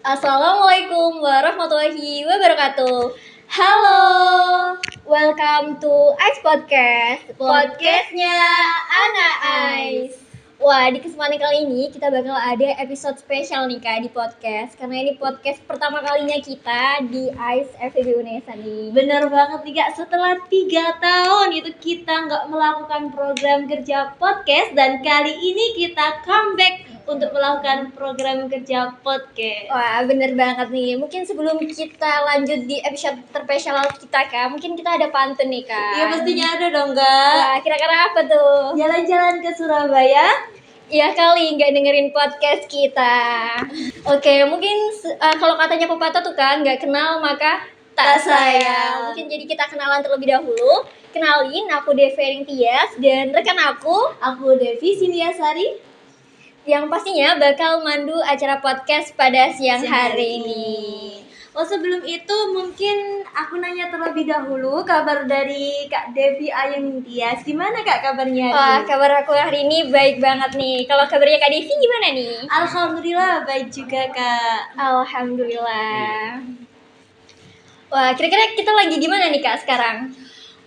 Assalamualaikum warahmatullahi wabarakatuh. Halo, welcome to Ice Podcast, podcastnya Anak Ice. Wah, di kesempatan kali ini kita bakal ada episode spesial nih Kak di podcast. Karena ini podcast pertama kalinya kita di Ice FEB Unesa nih. Bener banget nih Kak, setelah 3 tahun itu kita nggak melakukan program kerja podcast. Dan kali ini kita comeback untuk melakukan program kerja podcast. Wah, bener banget nih. Mungkin sebelum kita lanjut di episode terspesial kita Kak, mungkin kita ada pantun nih Kak. Iya pastinya ada dong Kak. Wah, kira-kira apa tuh? Jalan-jalan ke Surabaya. Ya kali nggak dengerin podcast kita. Oke, mungkin kalau katanya pepatah tuh kan nggak kenal maka tak sayang. Mungkin jadi kita kenalan terlebih dahulu. Kenalin, aku Devering Tias dan rekan Aku Devi Sindiasari. yang pastinya bakal mandu acara podcast pada siang hari ini. Oh sebelum itu mungkin aku nanya terlebih dahulu kabar dari Kak Devi Ayun Tias. Gimana Kak kabarnya? Wah, kabar aku hari ini baik banget nih. Kalau kabarnya Kak Devi gimana nih? Alhamdulillah baik juga Kak. Alhamdulillah. Wah, kira-kira kita lagi di mana nih Kak sekarang?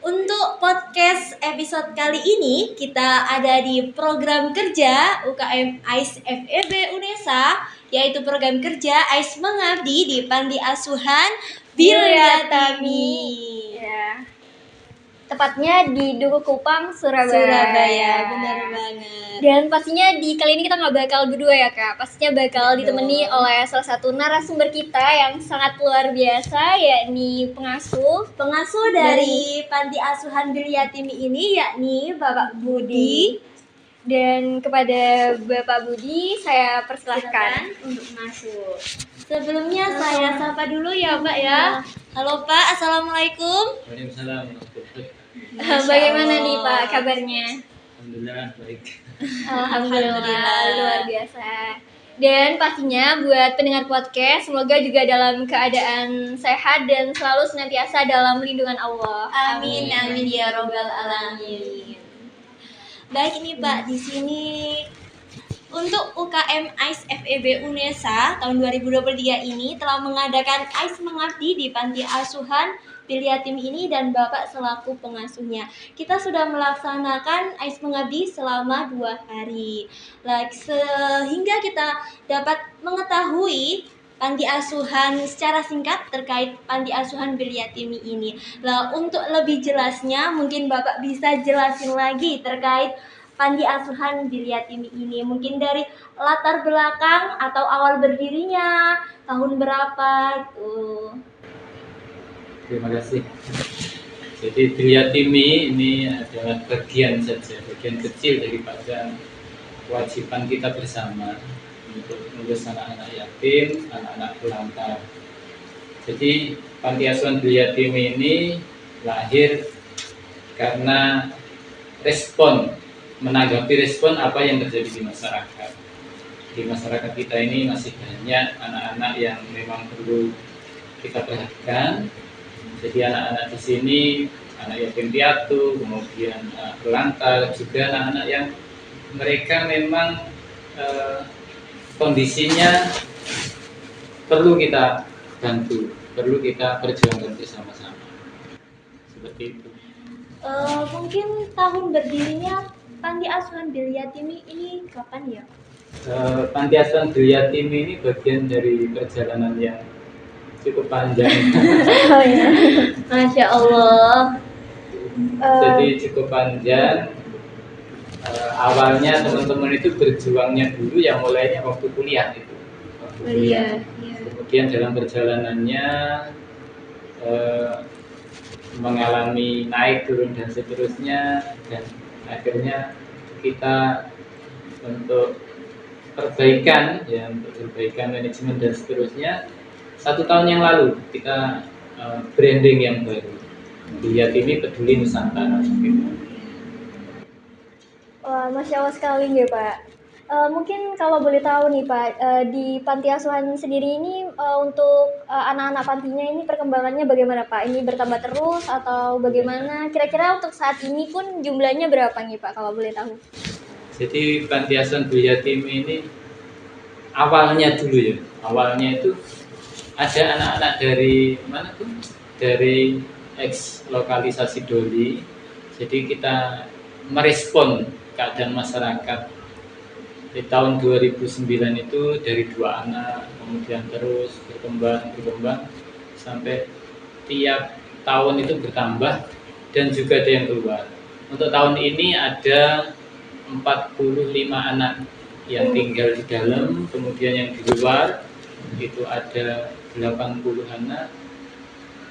Untuk podcast episode kali ini kita ada di program kerja UKM ICE FEB Unesa, yaitu program kerja ICE Mengabdi di Panti Asuhan Bilyatami. Ya. Tepatnya di Duku Kupang, Surabaya. Benar banget. Dan pastinya di kali ini kita nggak bakal berdua ya Kak. Pastinya bakal ditemani oleh salah satu narasumber kita yang sangat luar biasa, yakni Pengasuh dari Panti Asuhan Bilyatimi ini yakni Bapak Budi. Dan kepada Bapak Budi saya persilahkan untuk masuk. Sebelumnya saya sapa dulu ya Pak ya. Halo Pak, Assalamualaikum. Waalaikumsalam. Bagaimana nih Pak kabarnya? Alhamdulillah baik. Alhamdulillah luar biasa. Dan pastinya buat pendengar podcast semoga juga dalam keadaan sehat dan selalu senantiasa dalam lindungan Allah. Amin ya robbal alamin. Baik ini Pak, di sini untuk UKM ICE FEB Unesa tahun 2023 ini telah mengadakan ICE Mengabdi di Panti Asuhan Bilyatimi ini dan Bapak selaku pengasuhnya. Kita sudah melaksanakan ICE Mengabdi selama 2 hari. Sehingga kita dapat mengetahui panti asuhan secara singkat terkait panti asuhan Bilyatimi ini. Lah untuk lebih jelasnya mungkin Bapak bisa jelasin lagi terkait panti asuhan Bilyatimi ini. Mungkin dari latar belakang atau awal berdirinya, tahun berapa gitu. Terima kasih. Jadi Bilyatimi ini adalah bagian kecil daripada kewajiban kita bersama untuk mengurus anak-anak yatim, anak-anak terlantar. Jadi Panti Asuhan Bilyatimi ini lahir karena menanggapi respon apa yang terjadi di masyarakat. Di masyarakat kita ini masih banyak anak-anak yang memang perlu kita perhatikan. Jadi anak-anak di sini, anak yatim piatu, kemudian anak terlantar, juga anak-anak yang mereka memang kondisinya perlu kita bantu, perlu kita perjuangkan bersama-sama. Seperti itu. Mungkin tahun berdirinya Panti Asuhan Bilyatimi ini kapan ya? Panti Asuhan Bilyatimi ini bagian dari perjalanan yang cukup panjang. Oh ya. Masya Allah. Jadi cukup panjang. Awalnya teman-teman itu berjuangnya dulu yang mulainya waktu kuliah itu. Iya. Kemudian dalam perjalanannya mengalami naik turun dan seterusnya, dan akhirnya kita untuk perbaikan manajemen dan seterusnya 1 tahun yang lalu kita branding yang baru, Bilyatimi Peduli Nusantara. Wah, Masya Allah sekali ya Pak. Mungkin kalau boleh tahu nih Pak, di Panti Asuhan sendiri ini untuk anak-anak pantinya ini perkembangannya bagaimana Pak? Ini bertambah terus atau bagaimana? Kira-kira untuk saat ini pun jumlahnya berapa nih Pak kalau boleh tahu? Jadi Panti Asuhan Bilyatimi ini awalnya dulu ya. Awalnya itu ada anak-anak dari mana tuh? Dari ex lokalisasi Doli. Jadi kita merespon keadaan masyarakat. Di tahun 2009 itu dari 2 anak, kemudian terus berkembang sampai tiap tahun itu bertambah dan juga ada yang keluar. Untuk tahun ini ada 45 anak yang tinggal di dalam, kemudian yang di luar itu ada 80 anak.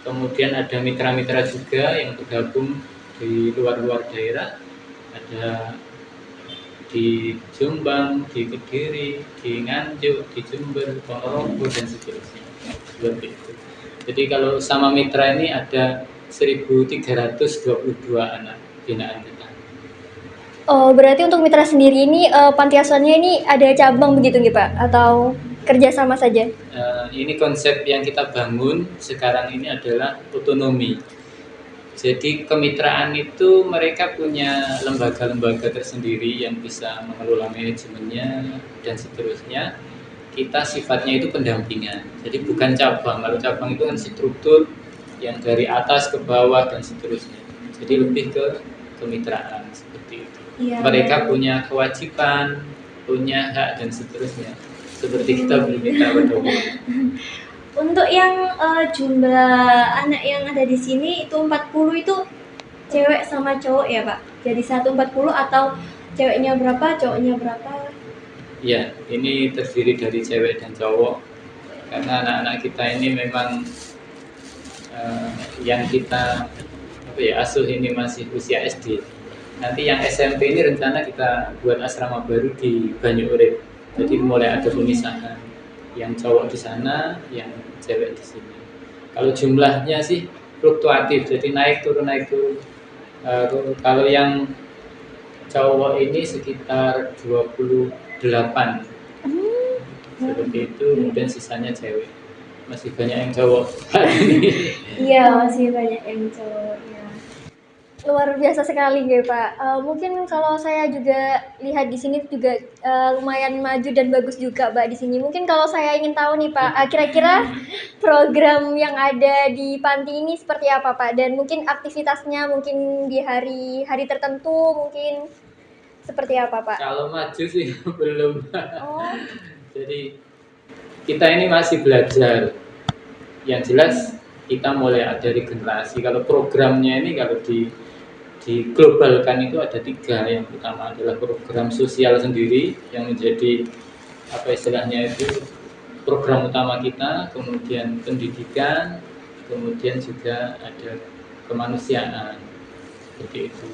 Kemudian ada mitra-mitra juga yang tergabung di luar-luar daerah, ada di Jombang, di Kediri, di Nganjuk, di Jember, Ponorogo dan seterusnya. Seperti itu. Jadi kalau sama mitra ini ada 1.322 anak binaan kita. Oh, berarti untuk mitra sendiri ini panti asuhannya ini ada cabang begitu nggih Pak? Atau kerjasama saja? Ini konsep yang kita bangun sekarang ini adalah otonomi. Jadi kemitraan itu mereka punya lembaga-lembaga tersendiri yang bisa mengelola manajemennya dan seterusnya. Kita sifatnya itu pendampingan. Jadi bukan cabang. Kalau cabang itu kan struktur yang dari atas ke bawah dan seterusnya. Jadi lebih ke kemitraan seperti itu. Iya, Mereka punya kewajiban, punya hak dan seterusnya. Seperti kita bermitra pada umumnya. Untuk yang jumlah anak yang ada di sini itu 40 itu cewek sama cowok ya Pak? Jadi 140 atau ceweknya berapa, cowoknya berapa? Ya, ini terdiri dari cewek dan cowok. Karena anak-anak kita ini memang yang kita asuh ini masih usia SD. Nanti yang SMP ini rencana kita buat asrama baru di Banyu Urip. Jadi mulai ada pemisahan. Yang cowok di sana, yang cewek di sini. Kalau jumlahnya sih fluktuatif, jadi naik turun. Kalau yang cowok ini sekitar 28. Seperti itu, kemudian sisanya cewek. Masih banyak yang cowok. Iya, masih banyak yang cowok ya. Luar biasa sekali nggih Pak. Mungkin kalau saya juga lihat di sini juga lumayan maju dan bagus juga Pak di sini. Mungkin kalau saya ingin tahu nih Pak, kira-kira program yang ada di panti ini seperti apa Pak? Dan mungkin aktivitasnya mungkin di hari tertentu mungkin seperti apa Pak? Kalau maju sih belum. Oh, Jadi kita ini masih belajar. Yang jelas kita mulai ada regenerasi. Kalau programnya ini kalau diglobalkan itu ada 3. Yang pertama adalah program sosial sendiri yang menjadi istilahnya itu program utama kita, kemudian pendidikan, kemudian juga ada kemanusiaan seperti itu.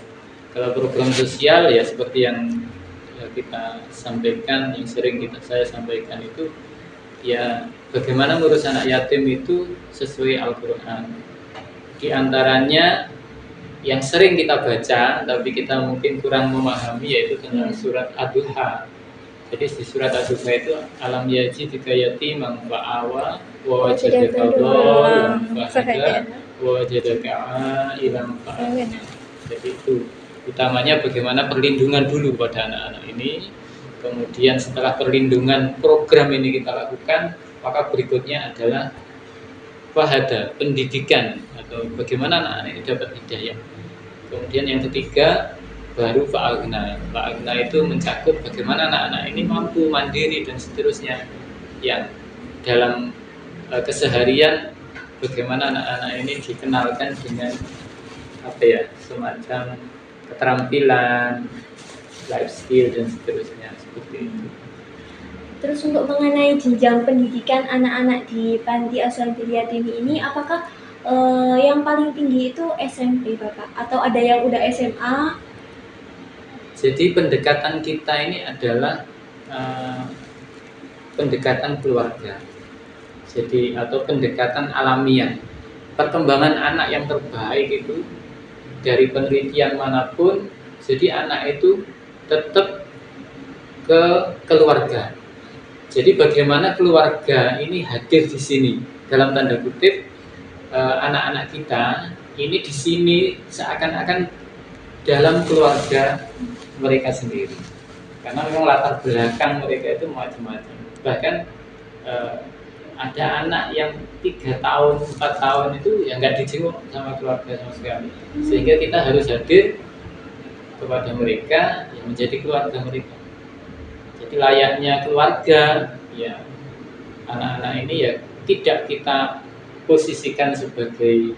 Kalau program sosial ya seperti yang kita sampaikan, yang sering saya sampaikan itu ya bagaimana ngurus anak yatim itu sesuai Al-Quran. Di antaranya yang sering kita baca tapi kita mungkin kurang memahami yaitu tentang surat Ad-Duha. Jadi di surat Ad-Duha itu alam yajidka yatiman fa'awa wa wajadaka dhallan fahada wa wajadaka a'ilan fa'agna. Jadi itu utamanya bagaimana perlindungan dulu pada anak-anak ini. Kemudian setelah perlindungan program ini kita lakukan, maka berikutnya adalah fahada, pendidikan atau bagaimana anak-anak ini dapat hidayah. Kemudian yang ketiga baru fa'agna. Fa'agna itu mencakup bagaimana anak-anak ini mampu mandiri dan seterusnya. Yang dalam keseharian bagaimana anak-anak ini dikenalkan dengan semacam keterampilan, life skill dan seterusnya seperti itu. Terus untuk mengenai jenjang pendidikan anak-anak di panti asuhan yatim ini, apakah yang paling tinggi itu SMP Bapak? Atau ada yang udah SMA? Jadi pendekatan kita ini adalah pendekatan keluarga. Jadi atau pendekatan alamiah. Perkembangan anak yang terbaik itu dari penelitian manapun, jadi anak itu tetap ke keluarga. Jadi bagaimana keluarga ini hadir di sini dalam tanda kutip anak-anak kita ini di sini seakan-akan dalam keluarga mereka sendiri. Karena memang latar belakang mereka itu macam-macam. bahkan ada anak yang 3 tahun, 4 tahun itu ya nggak dijenguk sama keluarga sama sekali. Sehingga kita harus hadir kepada mereka yang menjadi keluarga mereka. Jadi layaknya keluarga, ya anak-anak ini ya tidak kita posisikan sebagai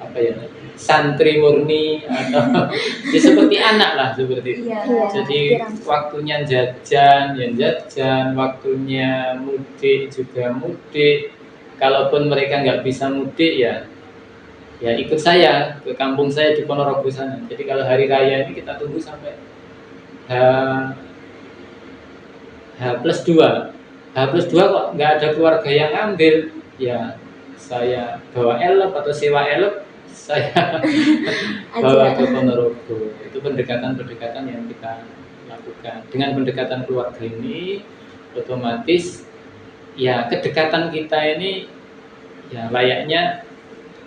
apa ya, santri murni atau ya seperti anak lah seperti itu. Iya. Jadi waktunya jajan, ya jajan, waktunya mudik juga mudik. Kalaupun mereka nggak bisa mudik ya ikut saya ke kampung saya di Ponorogo sana. Jadi kalau hari raya ini kita tunggu sampai H+2. H+2 kok nggak ada keluarga yang ambil, ya saya bawa elep atau sewa elep, saya bawa ke Ponorogo. Itu pendekatan-pendekatan yang kita lakukan. Dengan pendekatan keluarga ini, otomatis ya kedekatan kita ini ya layaknya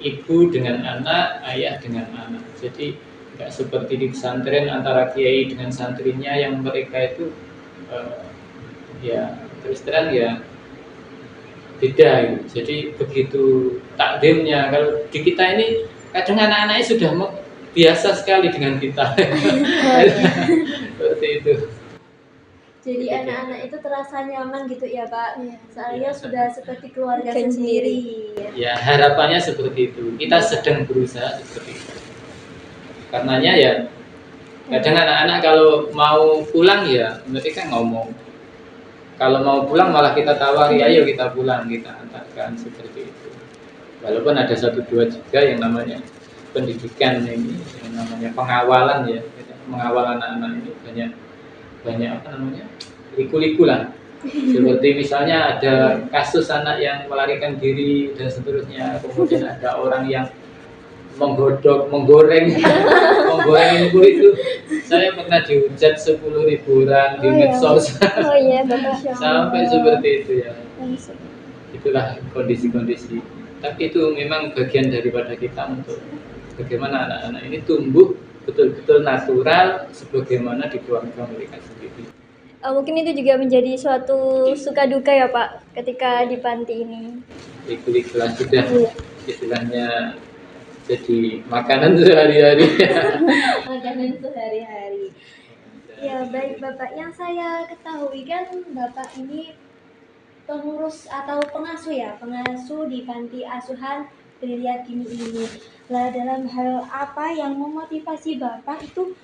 ibu dengan anak, ayah dengan anak. Jadi nggak seperti di pesantren antara kiai dengan santrinya yang mereka itu ya terus terang ya beda gitu. Jadi begitu takdimnya, kalau di kita ini kadang anak-anaknya sudah biasa sekali dengan kita. Seperti itu. Jadi anak-anak itu terasa nyaman gitu ya Pak. Soalnya Ya. sudah seperti keluarga Kan sendiri. Ya harapannya seperti itu. Kita sedang berusaha seperti itu. Karenanya ya kadang anak-anak kalau mau pulang ya mereka ngomong. Kalau mau pulang malah kita tawari, ayo kita pulang, kita antarkan, seperti itu. Walaupun ada 1-2 juga yang namanya pendidikan ini, yang namanya pengawalan ya, mengawal anak-anak ini banyak apa namanya, liku-liku lah. Seperti misalnya ada kasus anak yang melarikan diri dan seterusnya, kemudian ada orang yang menggoreng itu saya pernah dihujat 10.000 orang di medsos. Oh iya Bapak. Sampai seperti itu ya. Itulah kondisi-kondisi. Tapi itu memang bagian daripada kita untuk bagaimana anak-anak ini tumbuh betul-betul natural sebagaimana di keluarga mereka sendiri. Mungkin itu juga menjadi suatu suka duka ya Pak ketika di panti ini. Liku-likulah sudah istilahnya jadi makanan sehari-hari. Makanan sehari-hari. Ya baik Bapak, yang saya ketahui kan Bapak ini pengurus atau pengasuh ya, pengasuh di panti asuhan Trilyadini ini. Lah dalam hal apa yang memotivasi Bapak itu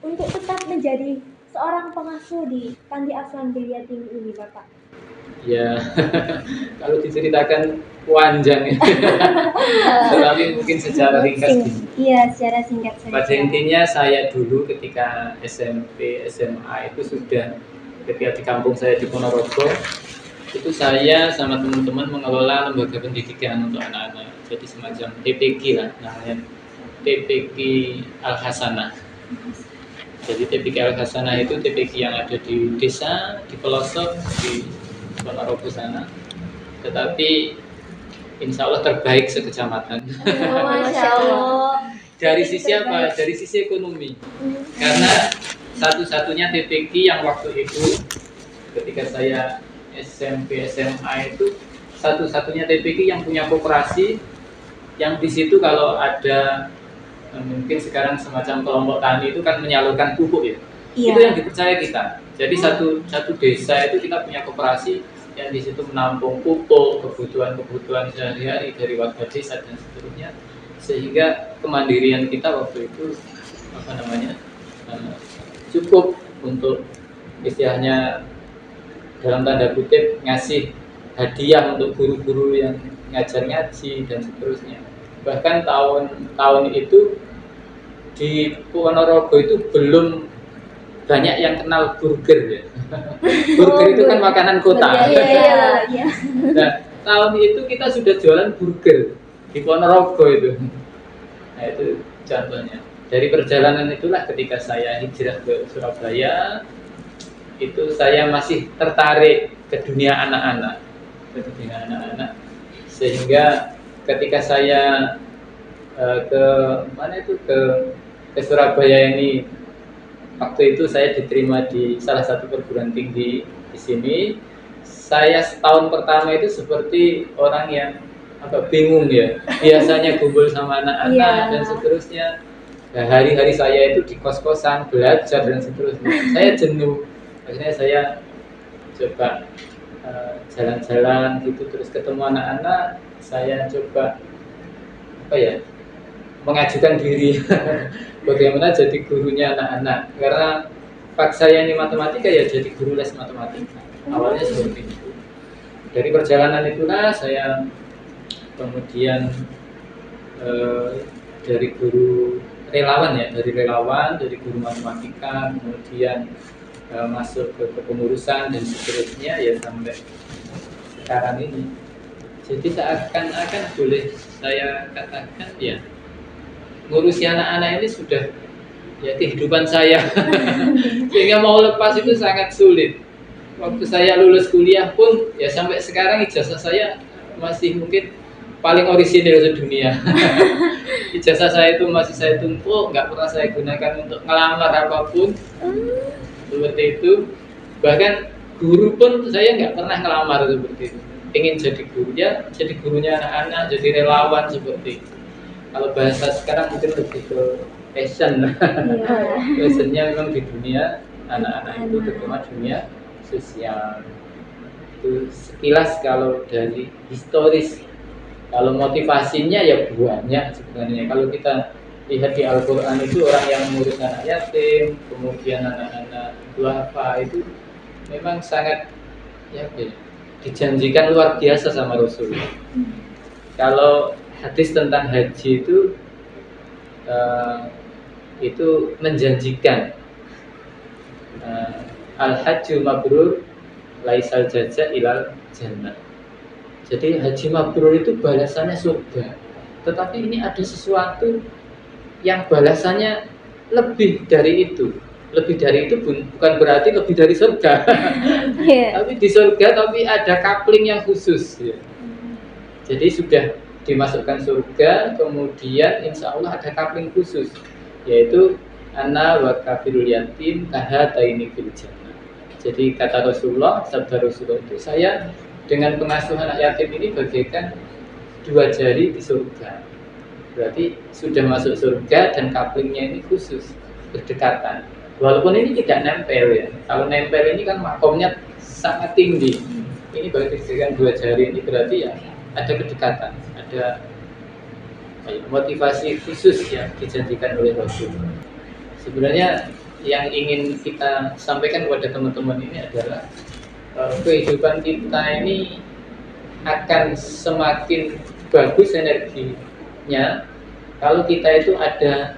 untuk tetap menjadi seorang pengasuh di panti asuhan Trilyadini ini Bapak? Ya, kalau diceritakan panjang ya. Tetapi mungkin secara ringkas gini. Iya, secara singkat saja. Pada intinya saya dulu ketika SMP, SMA itu sudah ketika di kampung saya di Ponorogo, itu saya sama teman-teman mengelola lembaga pendidikan untuk anak-anak. Jadi semacam TPG lah namanya, TPG Al-Hasanah. Jadi TPG Al-Hasanah itu TPG yang ada di desa, di pelosok, di Ponorogo sana. Tetapi insya Allah terbaik sekecamatan. Masya Allah. Dari sisi apa? Dari sisi ekonomi. Karena satu-satunya TPG yang waktu itu ketika saya SMP SMA itu satu-satunya TPG yang punya koperasi, yang di situ kalau ada mungkin sekarang semacam kelompok tani itu kan menyalurkan pupuk ya. Iya. Itu yang dipercaya kita. Jadi satu desa itu kita punya koperasi yang di situ menampung pupuk, kebutuhan sehari-hari dari warga desa dan seterusnya, sehingga kemandirian kita waktu itu cukup untuk istilahnya dalam tanda kutip ngasih hadiah untuk guru-guru yang ngajar ngaji dan seterusnya. Bahkan tahun itu di Ponorogo itu belum banyak yang kenal burger ya. Burger itu kan makanan kota. Iya. Nah, tahun itu kita sudah jualan burger di Ponorogo itu. Nah, itu contohnya. Dari perjalanan itulah ketika saya hijrah ke Surabaya, itu saya masih tertarik ke dunia anak-anak. Sehingga ketika saya ke Surabaya ini, waktu itu saya diterima di salah satu perguruan tinggi di sini, saya setahun pertama itu seperti orang yang agak bingung ya. Biasanya kumpul sama anak-anak Iya. dan seterusnya. Nah, hari-hari saya itu di kos-kosan belajar dan seterusnya. Saya jenuh. Akhirnya saya coba jalan-jalan gitu, terus ketemu anak-anak. Saya coba mengajukan diri bagaimana jadi gurunya anak-anak, karena pak saya ini matematika ya, jadi guru les matematika awalnya seperti itu. Dari perjalanan itulah saya kemudian dari guru relawan ya, dari guru matematika kemudian masuk ke kepengurusan dan seterusnya ya sampai sekarang ini. Jadi seakan-akan boleh saya katakan ya, ngurusi anak-anak ini sudah ya kehidupan saya. Sehingga mau lepas itu sangat sulit. Waktu saya lulus kuliah pun ya sampai sekarang ijazah saya masih mungkin paling orisinil sedunia. Ijazah saya itu masih saya tumpuk, nggak pernah saya gunakan untuk ngelamar apapun. Seperti itu. Bahkan guru pun saya nggak pernah ngelamar seperti itu. Ingin jadi guru ya, jadi gurunya anak-anak, jadi relawan seperti itu. Kalau bahasa sekarang mungkin lebih ke passion. Passionnya memang di dunia anak-anak itu, terutama dunia sosial. Itu sekilas kalau dari historis. Kalau motivasinya ya banyak sebenarnya. Kalau kita lihat di Al-Quran itu orang yang mengurus anak yatim, kemudian anak-anak duafa itu memang sangat dijanjikan luar biasa sama Rasulullah. Kalau hadis tentang haji itu menjanjikan al-hajju mabrur laisal jaza ilal jannah. Jadi haji mabrur itu balasannya surga. Tetapi ini ada sesuatu yang balasannya lebih dari itu. Lebih dari itu bukan berarti lebih dari surga. Tapi di surga tapi ada coupling yang khusus ya. Jadi sudah dimasukkan surga, kemudian insya Allah ada coupling khusus, yaitu ana wa kafirul yatim kahataini fil jannah. Jadi kata Rasulullah, sabda Rasulullah itu, saya dengan pengasuh anak yatim ini bagaikan dua jari di surga. Berarti sudah masuk surga dan couplingnya ini khusus, berdekatan. Walaupun ini tidak nempel ya. Kalau nempel ini kan makomnya sangat tinggi. Ini bagaikan dua jari ini berarti ya ada kedekatan, ada motivasi khusus yang dijanjikan oleh Rasul. Sebenarnya yang ingin kita sampaikan kepada teman-teman ini adalah kehidupan kita ini akan semakin bagus energinya kalau kita itu ada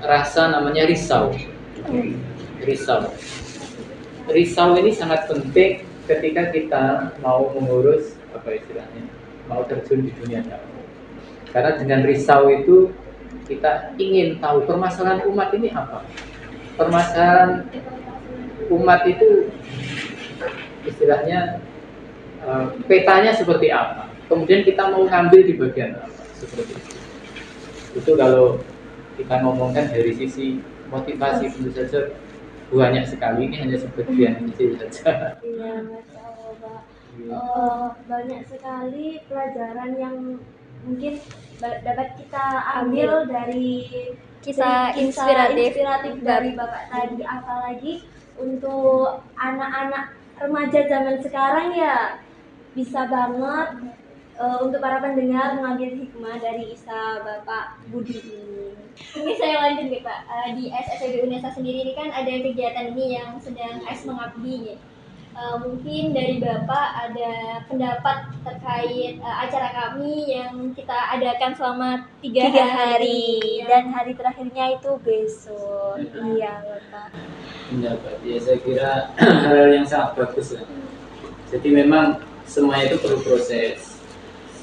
rasa namanya risau. Risau ini sangat penting ketika kita mau mengurus mau terjun di dunia dakwah. Karena dengan risau itu kita ingin tahu permasalahan umat ini apa. Permasalahan umat itu istilahnya petanya seperti apa. Kemudian kita mau ngambil di bagian apa, seperti itu. Itu kalau kita ngomongkan dari sisi motivasi tentu saja banyak sekali, ini hanya sebagian kecil saja. Iya, Masya Allah, Pak. Banyak sekali pelajaran yang mungkin dapat kita ambil dari Kisah inspiratif dari Bapak tadi, apalagi untuk anak-anak remaja zaman sekarang ya bisa banget untuk para pendengar mengambil hikmah dari kisah Bapak Budi ini. Mungkin saya lanjut nih Pak. Di SFEB UNESA sendiri ini kan ada kegiatan ini yang sedang AIS mengabdi ya. Mungkin dari Bapak ada pendapat terkait acara kami yang kita adakan selama 3 hari dan hari terakhirnya itu besok. Iya, Bapak. Pendapat ya, saya kira hal yang sangat bagus ya. Jadi memang semuanya itu perlu proses.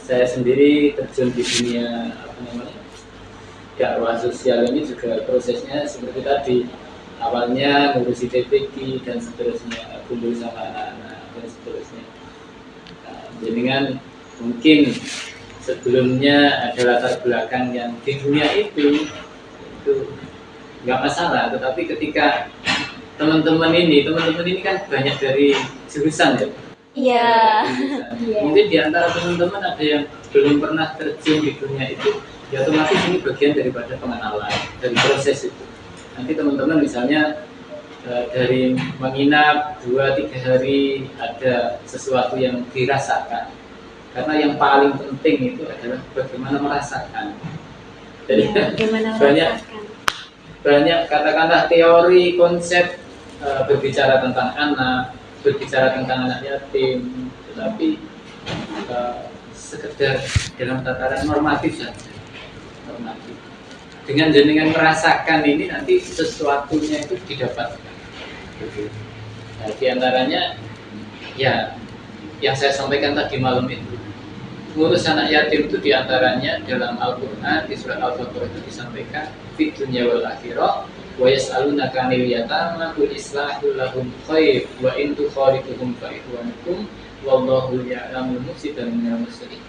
Saya sendiri terjun di dunia dakwah sosial ini juga prosesnya seperti tadi. Awalnya ngurusi TPQ dan seterusnya, kumpul sama anak-anak dan seterusnya. Jadi kan mungkin sebelumnya ada latar belakang yang di dunia itu nggak masalah, tetapi ketika teman-teman ini kan banyak dari jurusan ya. Iya. Iya. Mungkin di antara teman-teman ada yang belum pernah terjun di dunia itu, ya otomatis ini bagian daripada pengenalan, dari proses itu. Nanti teman-teman misalnya dari menginap 2-3 hari ada sesuatu yang dirasakan. Karena yang paling penting itu adalah bagaimana merasakan. Jadi Bagaimana banyak kata-kata teori, konsep berbicara tentang anak, berbicara tentang anak yatim, tetapi sekedar dalam tataran normatif saja. Normatif. Dengan jenengan merasakan ini nanti sesuatunya itu didapatkan. Nah, di antaranya ya yang saya sampaikan tadi malam itu, ngurus anak yatim itu diantaranya dalam Al-Quran, di surat Al-Baqarah itu disampaikan fid dunya wal akhirah wa yas'alunaka 'anil yatama qul islahul lahum khair wa in tukhaliquhum fa ikhwanukum wallahu ya'lamul mufsida minal muslih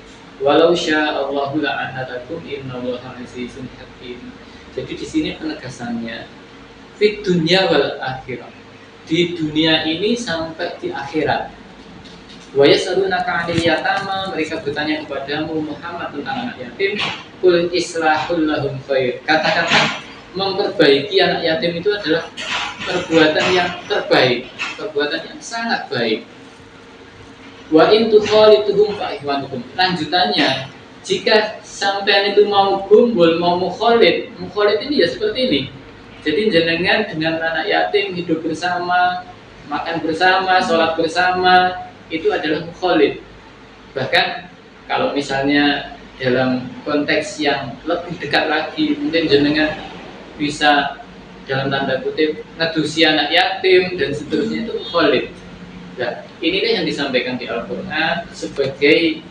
walau syaa Allahu la'anatakum innallaha 'azizun hakim. Jadi di sini penegasannya fid dunya wal akhirah, di dunia ini sampai di akhirat. Wa yas'alunaka 'anil yatama, mereka bertanya kepadamu Muhammad tentang anak yatim. Qul islahul lahum khair. Kata-kata memperbaiki anak yatim itu adalah perbuatan yang terbaik, perbuatan yang sangat baik. Wa in tukhalituhum fa ikhwanukum. Lanjutannya, jika sampean itu mau kumpul, mau mukhalid ini ya seperti ini. Jadi jenengan dengan anak yatim hidup bersama, makan bersama, sholat bersama, itu adalah mukhalid. Bahkan kalau misalnya dalam konteks yang lebih dekat lagi, mungkin jenengan bisa dalam tanda kutip ngedusi anak yatim dan seterusnya, itu mukhalid. Nah, inilah yang disampaikan di Al-Quran sebagai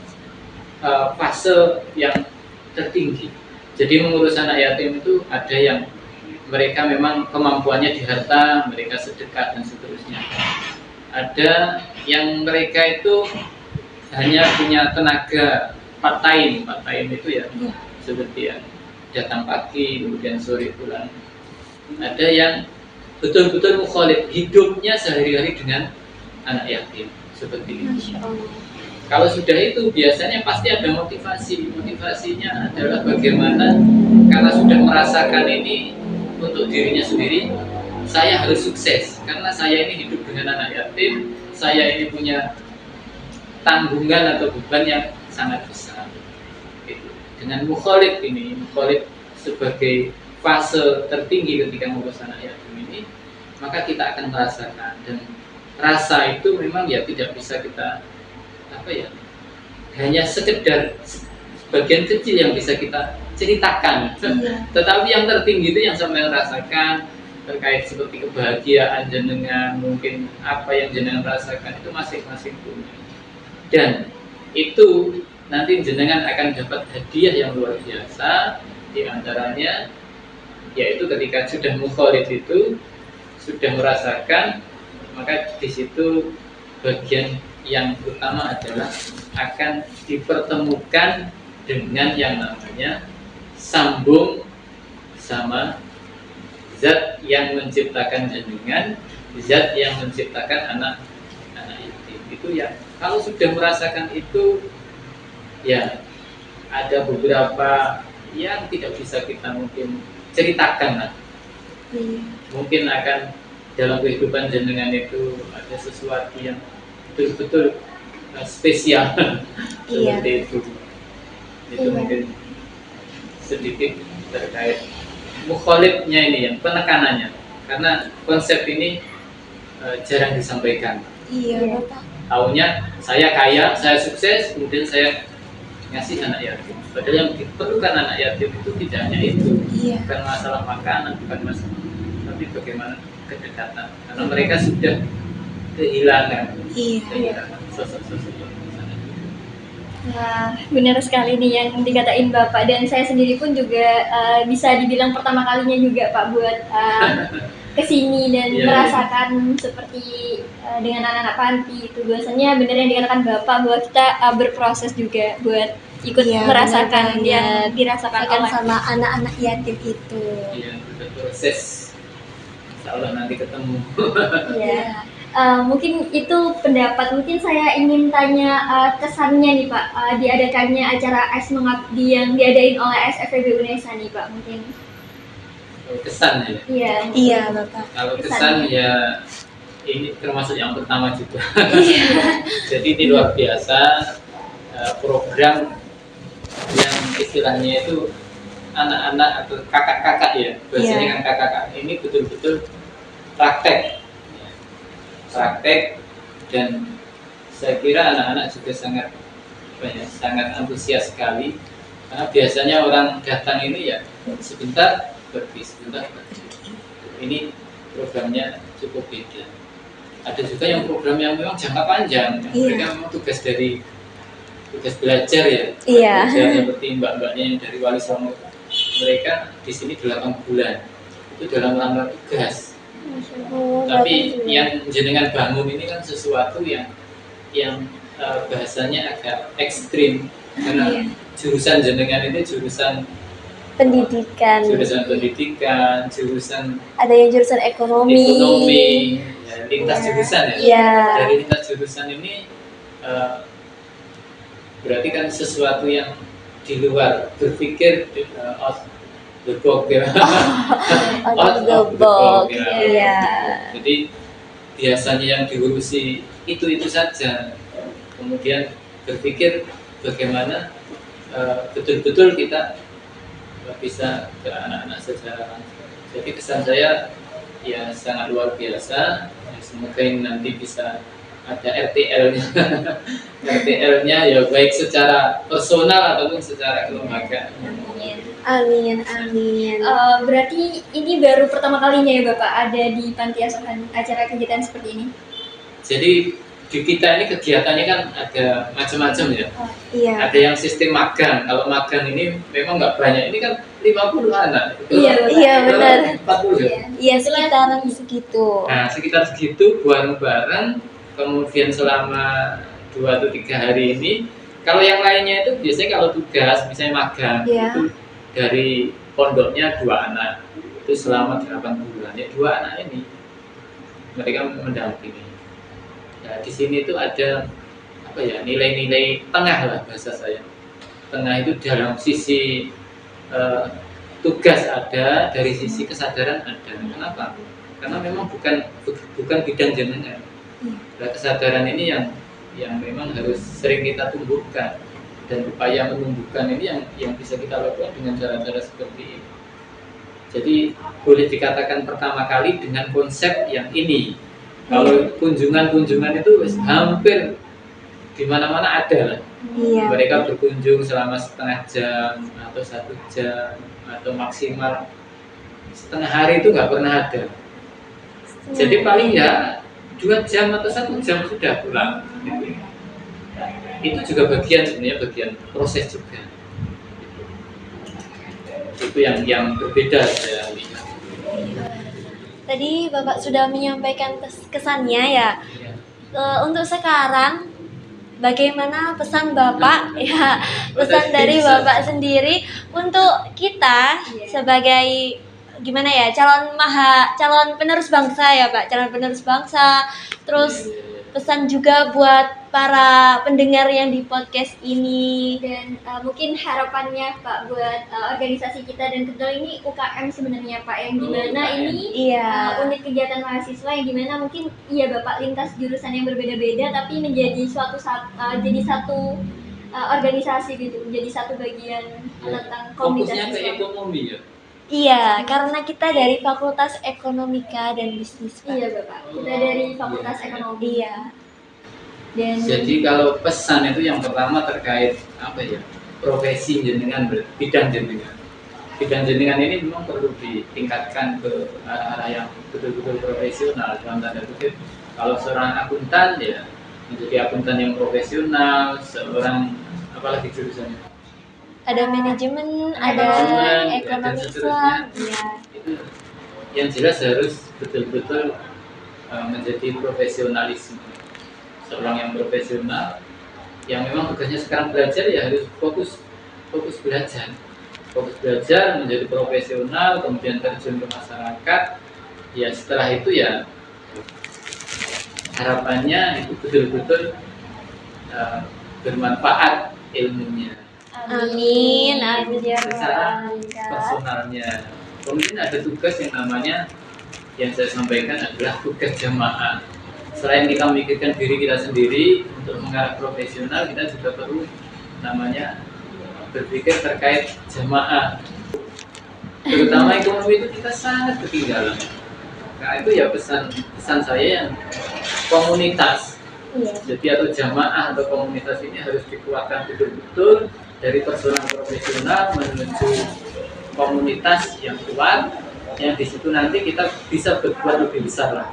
fase yang tertinggi. Jadi mengurus anak yatim itu ada yang mereka memang kemampuannya di harta, mereka sedekah dan seterusnya. Ada yang mereka itu hanya punya tenaga part time itu ya, seperti yang datang pagi kemudian sore pulang. Ada yang betul-betul mukhalid, hidupnya sehari-hari dengan anak yatim seperti itu. Masya Allah. Kalau sudah itu biasanya pasti ada motivasi. Motivasinya adalah bagaimana karena sudah merasakan ini untuk dirinya sendiri, saya harus sukses karena saya ini hidup dengan anak yatim, saya ini punya tanggungan atau beban yang sangat besar. Gitu. Dengan mukhalid ini, mukhalid sebagai fase tertinggi ketika mengurus anak yatim ini, maka kita akan merasakan, dan rasa itu memang ya tidak bisa kita hanya sekedar bagian kecil yang bisa kita ceritakan. Tetapi yang tertinggi itu yang sampai rasakan terkait seperti kebahagiaan jenengan, mungkin apa yang jenengan rasakan itu masing-masing punya. Dan itu nanti jenengan akan dapat hadiah yang luar biasa, di antaranya yaitu ketika sudah mukhalid itu, sudah merasakan, maka di situ bagian yang utama adalah akan dipertemukan dengan yang namanya sambung sama zat yang menciptakan jenengan, zat yang menciptakan anak yatim. Itu ya, kalau sudah merasakan itu, ya ada beberapa yang tidak bisa kita mungkin ceritakan lah. Mungkin akan dalam kehidupan jenengan itu ada sesuatu yang betul-betul spesial seperti itu. Itu mungkin sedikit terkait mukhalidnya ini, yang penekanannya, karena konsep ini jarang disampaikan. Iya, Bapak. Taunya saya kaya, saya sukses, kemudian saya ngasih anak yatim. Padahal yang diperlukan anak yatim itu tidak hanya itu, bukan masalah makanan, bukan masalah, tapi bagaimana kedekatan, karena mereka sudah kehilangan sosok-sosok. Nah, benar sekali nih yang dikatain Bapak, dan saya sendiri pun juga bisa dibilang pertama kalinya juga Pak buat kesini dan merasakan seperti dengan anak-anak panti itu. Biasanya benar yang dikatakan Bapak bahwa kita berproses juga buat ikut merasakan yang dirasakan sama anak-anak yatim itu. Iya, berproses Insya Allah nanti ketemu. Iya. Mungkin itu pendapat. Mungkin saya ingin tanya kesannya nih Pak, diadakannya acara AIS Mengabdi yang diadain oleh SFEB Unesa nih Pak, mungkin. Kesan ya. Iya. Iya, Bapak. Kalau Kesannya. kesan ya ini termasuk yang pertama juga. Iya. Jadi ini luar biasa, program yang istilahnya itu anak-anak atau kakak-kakak ya, biasanya kan kakak-kakak ini betul-betul praktek, dan saya kira anak-anak juga sangat antusias sekali karena biasanya orang datang ini ya sebentar pergi. Ini programnya cukup beda. Ada juga yang program yang memang jangka panjang, mereka memang tugas belajar ya. Iya. Belajar seperti mbak-mbaknya yang dari Wali Songo, mereka di sini 8 bulan itu dalam rangka tugas. Tapi yang jenengan bangun ini kan sesuatu yang bahasanya agak ekstrim karena jurusan jenengan ini jurusan Pendidikan. Jurusan Ada yang jurusan ekonomi. Ya, lintas jurusan ya. Iya. Dari lintas jurusan ini berarti kan sesuatu yang di luar berpikir out the box ya. Out of the box. ya. Iya. Jadi biasanya yang diurusi itu saja. Kemudian berpikir bagaimana betul-betul kita bisa ke anak-anak secara langsung. Jadi kesan saya ya sangat luar biasa. Semoga ini nanti bisa ada RTL-nya, RTL-nya ya baik secara personal ataupun secara kelembagaan. Amin. Berarti ini baru pertama kalinya ya Bapak ada di panti asuhan acara kegiatan seperti ini? Jadi di kita ini kegiatannya kan ada macam-macam ya. Iya. Ada yang sistem magang. Kalau magang ini memang nggak banyak. Ini kan 50 anak. Iya, benar. 40 ya. Iya, sekitaran segitu. Nah, sekitar segitu bareng-bareng. Kemudian selama 2 atau 3 hari ini, kalau yang lainnya itu biasanya kalau tugas, misalnya magang, itu dari pondoknya 2 anak, itu selama 8 bulan. Ya 2 anak ini mereka mendampingi. Nah, di sini itu ada apa ya, nilai-nilai tengah lah bahasa saya. Tengah itu dalam sisi tugas ada, dari sisi kesadaran ada. Kenapa? Karena memang bukan bidang jenengan. Nah, kesadaran ini yang memang harus sering kita tumbuhkan, dan upaya menumbuhkan ini yang bisa kita lakukan dengan cara-cara seperti ini. Jadi boleh dikatakan pertama kali dengan konsep yang ini. Kalau kunjungan-kunjungan itu hampir di mana-mana ada lah. Iya. Mereka berkunjung selama setengah jam atau 1 jam atau maksimal setengah hari itu nggak pernah ada. Jadi paling ya 2 jam atau 1 jam sudah pulang. Itu juga bagian proses juga. Itu yang berbeda saya lihat. Tadi Bapak sudah menyampaikan kesannya ya. Untuk sekarang bagaimana pesan Bapak ya, pesan dari Bapak sendiri untuk kita sebagai gimana ya, calon penerus bangsa ya Pak, calon penerus bangsa. Terus pesan juga buat para pendengar yang di podcast ini, dan mungkin harapannya Pak buat organisasi kita dan kedua ini UKM sebenarnya Pak, yang dimana ini unit kegiatan mahasiswa yang dimana mungkin iya Bapak lintas jurusan yang berbeda-beda tapi menjadi jadi satu organisasi gitu, jadi satu bagian tentang komunitas. Fokusnya ke ekonomi ya. Iya, karena kita dari Fakultas Ekonomika dan Bisnis Pak. Iya Bapak, kita dari Fakultas Ekonomi. Iya. Dan jadi kalau pesan itu yang pertama terkait apa ya, profesi jenengan, bidang jenengan ini memang perlu ditingkatkan ke arah yang betul-betul profesional. Dalam tanda kutip, kalau seorang akuntan ya menjadi akuntan yang profesional, seorang apalagi jurusannya, ada manajemen, ada ekonomi Islam, ya. Itu yang jelas harus betul-betul menjadi profesionalisme. Seorang yang profesional, yang memang tugasnya sekarang belajar ya harus fokus belajar menjadi profesional, kemudian terjun ke masyarakat, Ya setelah itu ya harapannya itu betul-betul bermanfaat ilmunya Amin, amin ya secara Rabbal alamin. personalnya. Kemudian ada tugas yang namanya yang saya sampaikan adalah tugas jamaah. Selain kita memikirkan diri kita sendiri untuk mengarah profesional, kita juga perlu namanya berpikir terkait jamaah. Terutama ekonomi itu kita sangat ketinggalan. Nah itu ya pesan saya yang komunitas. Iya. Jadi atau jamaah atau komunitas ini harus dikuatkan betul-betul dari personal profesional menuju komunitas yang kuat, yang di situ nanti kita bisa berbuat lebih besar lah.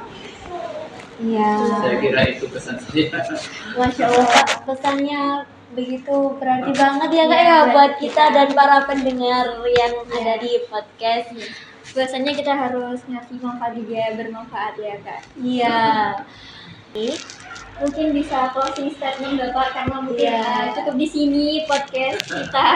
Iya. Saya kira itu pesan saya. Masya Allah Kak, pesannya begitu berarti banget ya Kak ya buat kita dan para pendengar yang ada di podcast. Biasanya kita harus ngasih manfaat juga, bermanfaat ya Kak. Iya. Mungkin bisa closing statement Bapak karena mungkin cukup di sini podcast kita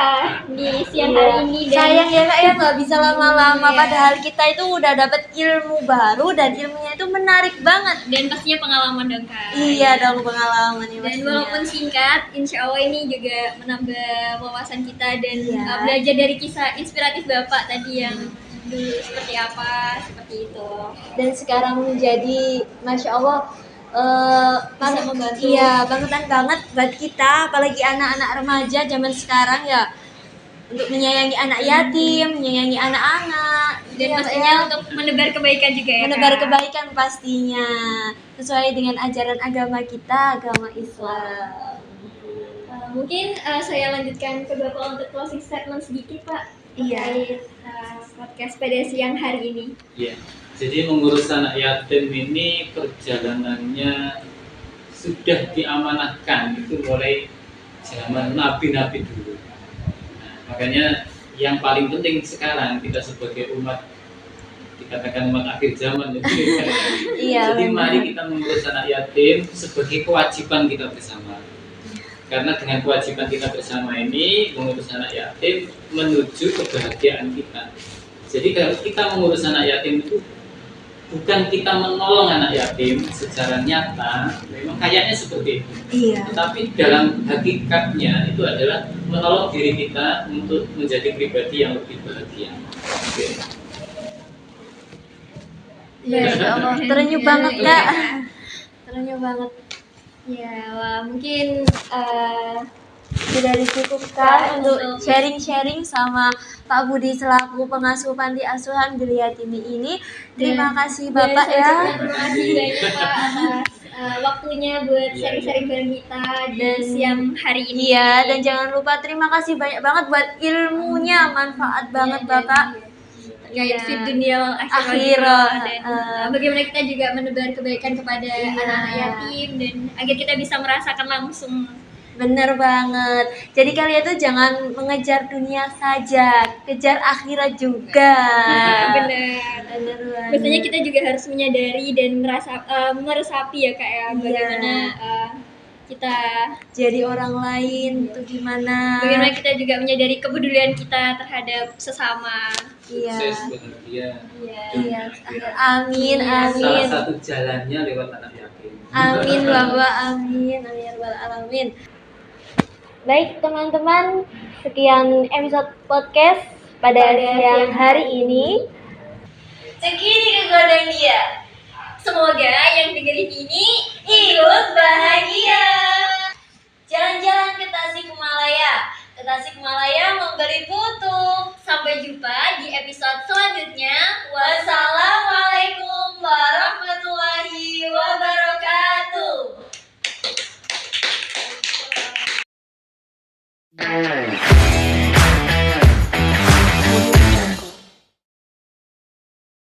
di siang hari ini. Dan sayang ya Kak ya nggak bisa lama-lama, padahal kita itu udah dapat ilmu baru dan ilmunya itu menarik banget. Dan pastinya pengalaman dong Kak. Iya dong, pengalaman nih Dan pastinya. walaupun singkat, insya Allah ini juga menambah wawasan kita dan Iya. belajar dari kisah inspiratif Bapak tadi yang dulu seperti apa, seperti itu. Dan sekarang menjadi Masya Allah Bisa membantu. Iya, bangetan banget buat kita, apalagi anak-anak remaja zaman sekarang ya, untuk menyayangi anak yatim, menyayangi anak-anak, Dan ya, pastinya ya, untuk menebar kebaikan juga ya menebar Kak. kebaikan pastinya sesuai dengan ajaran agama kita, agama Islam. Mungkin saya lanjutkan ke Bapak untuk closing statement sedikit Pak. Iya. Terkait podcast pada siang hari ini. Ya. Jadi mengurus anak yatim ini perjalanannya sudah diamanahkan itu mulai zaman nabi-nabi dulu. Nah, makanya yang paling penting sekarang kita sebagai umat dikatakan umat akhir zaman. Iya, Jadi benar. mari kita mengurus anak yatim sebagai kewajiban kita bersama. Karena dengan kewajiban kita bersama ini mengurus anak yatim menuju kebahagiaan kita. Jadi kalau kita mengurus anak yatim itu bukan kita menolong anak yatim secara nyata, memang kayaknya seperti itu. Iya. Tetapi dalam hakikatnya itu adalah menolong diri kita untuk menjadi pribadi yang lebih bahagia. Oke. Masya Allah, terenyuh banget Kak. Terenyuh banget. Ya, wah, mungkin Sudah dicukupkan untuk sharing-sharing sama Pak Budi selaku pengasuh panti asuhan Gili Yatimi ini. Terima kasih Bapak dan ya. terima kasih banyak Pak atas waktunya buat Iya, sharing-sharing bareng kita di Dan- siang hari ini. Iya, dan jangan lupa terima kasih banyak banget buat ilmunya, manfaat banget Bapak. Terkait Iya. fit dunia Akhirah. dan bagaimana kita juga menebar kebaikan kepada Iya. anak-anak yatim dan agar kita bisa merasakan langsung. Bener banget. Jadi kalian tuh jangan mengejar dunia saja, kejar akhirat juga. Benar. Bener banget. Biasanya kita juga harus menyadari dan meresapi ya Kak ya, Iya. bagaimana kita Jadi orang lain tuh gimana? bagaimana kita juga menyadari kepedulian kita terhadap sesama. Iya. Sukses bahagia. Iya. Iya. Amin, Salah amin. satu jalannya lewat anak yatim. Amin Bapak, amin. Amin ya rabbal alamin. Baik teman-teman, sekian episode podcast pada siang hari ini. Segini kegodaan dia. Semoga yang dengerin ini ikut bahagia. Jalan-jalan ke Tasikmalaya.